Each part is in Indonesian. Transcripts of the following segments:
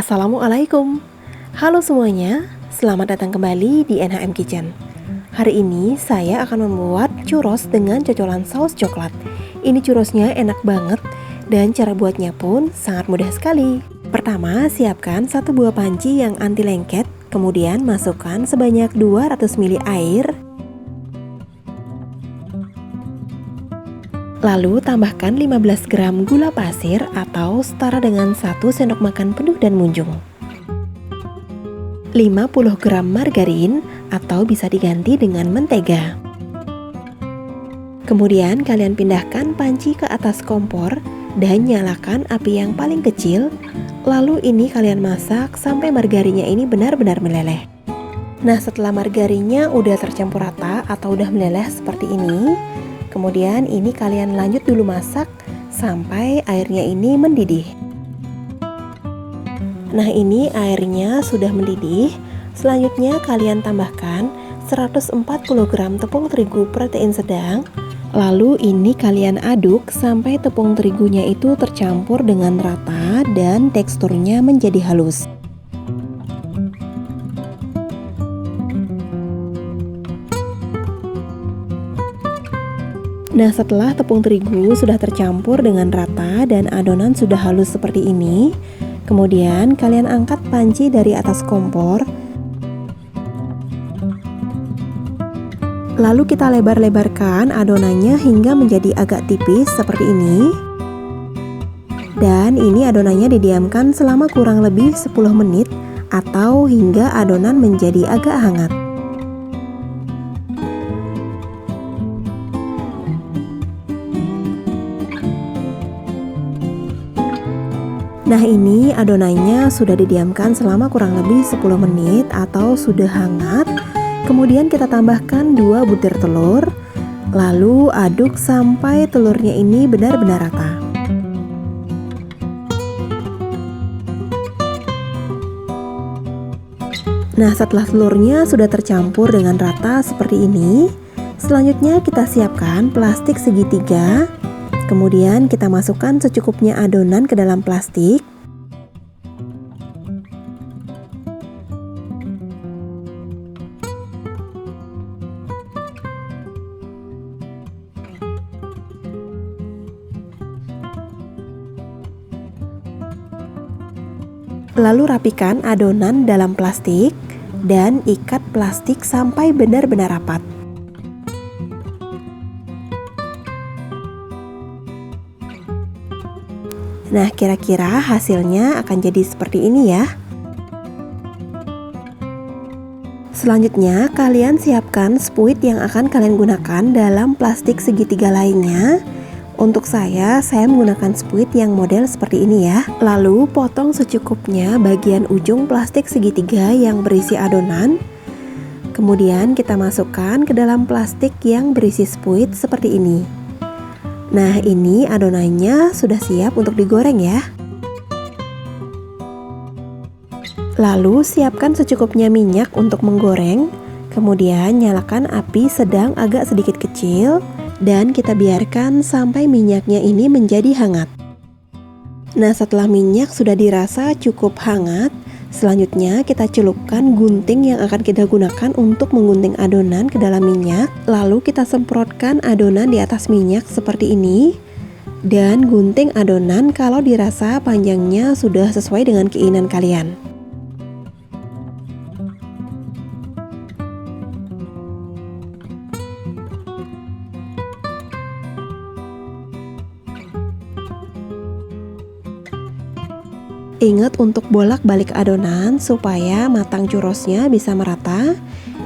Assalamualaikum. Halo semuanya, selamat datang kembali di NHM Kitchen. Hari ini saya akan membuat churros dengan cocolan saus coklat. Ini churrosnya enak banget dan cara buatnya pun sangat mudah sekali. Pertama, siapkan 1 buah panci yang anti lengket, kemudian masukkan sebanyak 200 ml air. Lalu tambahkan 15 gram gula pasir atau setara dengan 1 sendok makan penuh dan munjung. 50 gram margarin atau bisa diganti dengan mentega. Kemudian kalian pindahkan panci ke atas kompor dan nyalakan api yang paling kecil. Lalu ini kalian masak sampai margarinnya ini benar-benar meleleh. Nah, setelah margarinnya udah tercampur rata atau udah meleleh seperti ini, kemudian ini kalian lanjut dulu masak sampai airnya ini mendidih. Nah, ini airnya sudah mendidih. Selanjutnya kalian tambahkan 140 gram tepung terigu protein sedang. Lalu ini kalian aduk sampai tepung terigunya itu tercampur dengan rata dan teksturnya menjadi halus. Nah, setelah tepung terigu sudah tercampur dengan rata dan adonan sudah halus seperti ini, kemudian kalian angkat panci dari atas kompor. Lalu kita lebar-lebarkan adonannya hingga menjadi agak tipis seperti ini. Dan ini adonannya didiamkan selama kurang lebih 10 menit atau hingga adonan menjadi agak hangat. Nah, ini adonannya sudah didiamkan selama kurang lebih 10 menit atau sudah hangat. Kemudian kita tambahkan 2 butir telur. Lalu aduk sampai telurnya ini benar-benar rata. Nah, setelah telurnya sudah tercampur dengan rata seperti ini, selanjutnya kita siapkan plastik segitiga. Kemudian kita masukkan secukupnya adonan ke dalam plastik. Lalu rapikan adonan dalam plastik dan ikat plastik sampai benar-benar rapat. Nah, kira-kira hasilnya akan jadi seperti ini ya. Selanjutnya, kalian siapkan spuit yang akan kalian gunakan dalam plastik segitiga lainnya. Untuk saya menggunakan spuit yang model seperti ini ya. Lalu potong secukupnya bagian ujung plastik segitiga yang berisi adonan. Kemudian kita masukkan ke dalam plastik yang berisi spuit seperti ini. Nah, ini adonannya sudah siap untuk digoreng ya. Lalu siapkan secukupnya minyak untuk menggoreng. Kemudian nyalakan api sedang agak sedikit kecil dan kita biarkan sampai minyaknya ini menjadi hangat. Nah, setelah minyak sudah dirasa cukup hangat, selanjutnya kita celupkan gunting yang akan kita gunakan untuk menggunting adonan ke dalam minyak. Lalu kita semprotkan adonan di atas minyak seperti ini. Dan gunting adonan kalau dirasa panjangnya sudah sesuai dengan keinginan kalian. Ingat untuk bolak-balik adonan supaya matang churrosnya bisa merata.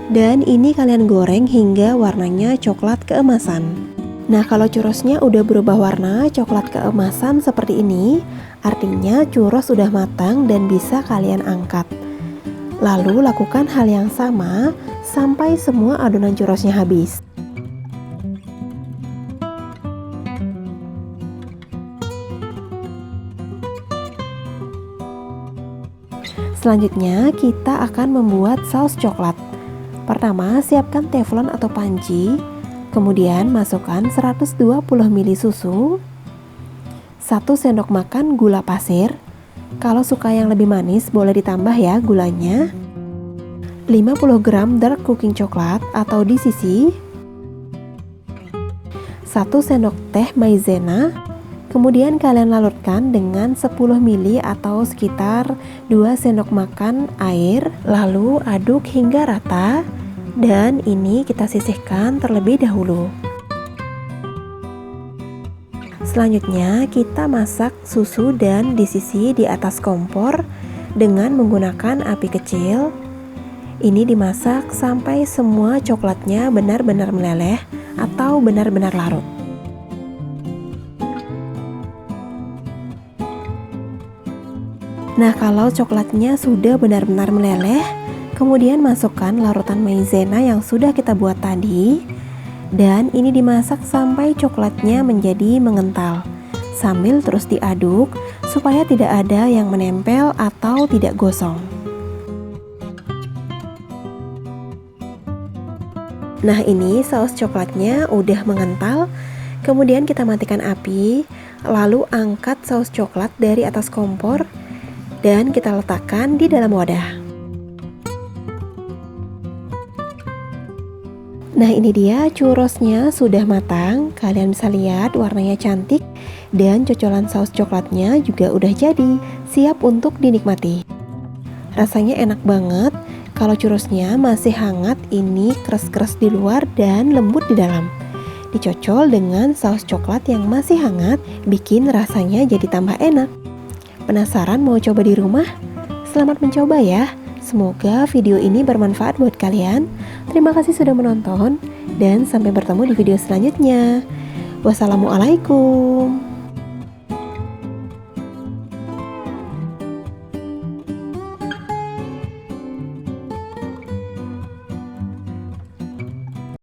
Dan ini kalian goreng hingga warnanya coklat keemasan. Nah, kalau churrosnya udah berubah warna coklat keemasan seperti ini, artinya churros sudah matang dan bisa kalian angkat. Lalu lakukan hal yang sama sampai semua adonan churrosnya habis. Selanjutnya kita akan membuat saus coklat. Pertama, siapkan teflon atau panci. Kemudian masukkan 120 ml susu, 1 sendok makan gula pasir. Kalau suka yang lebih manis boleh ditambah ya gulanya. 50 gram dark cooking coklat atau DCC, 1 sendok teh maizena. Kemudian kalian larutkan dengan 10 ml atau sekitar 2 sendok makan air, lalu aduk hingga rata dan ini kita sisihkan terlebih dahulu. Selanjutnya kita masak susu dan DCC di atas kompor dengan menggunakan api kecil. Ini dimasak sampai semua coklatnya benar-benar meleleh atau benar-benar larut. Nah, kalau coklatnya sudah benar-benar meleleh, kemudian masukkan larutan maizena yang sudah kita buat tadi. Dan ini dimasak sampai coklatnya menjadi mengental, sambil terus diaduk supaya tidak ada yang menempel atau tidak gosong. Nah, ini saus coklatnya udah mengental. Kemudian kita matikan api, lalu angkat saus coklat dari atas kompor dan kita letakkan di dalam wadah. Nah, ini dia churrosnya sudah matang. Kalian bisa lihat warnanya cantik dan cocolan saus coklatnya juga udah jadi, siap untuk dinikmati. Rasanya enak banget. Kalau churrosnya masih hangat, ini keras-keras di luar dan lembut di dalam. Dicocol dengan saus coklat yang masih hangat, bikin rasanya jadi tambah enak. Penasaran mau coba di rumah? Selamat mencoba ya. Semoga video ini bermanfaat buat kalian. Terima kasih sudah menonton dan sampai bertemu di video selanjutnya. Wassalamualaikum.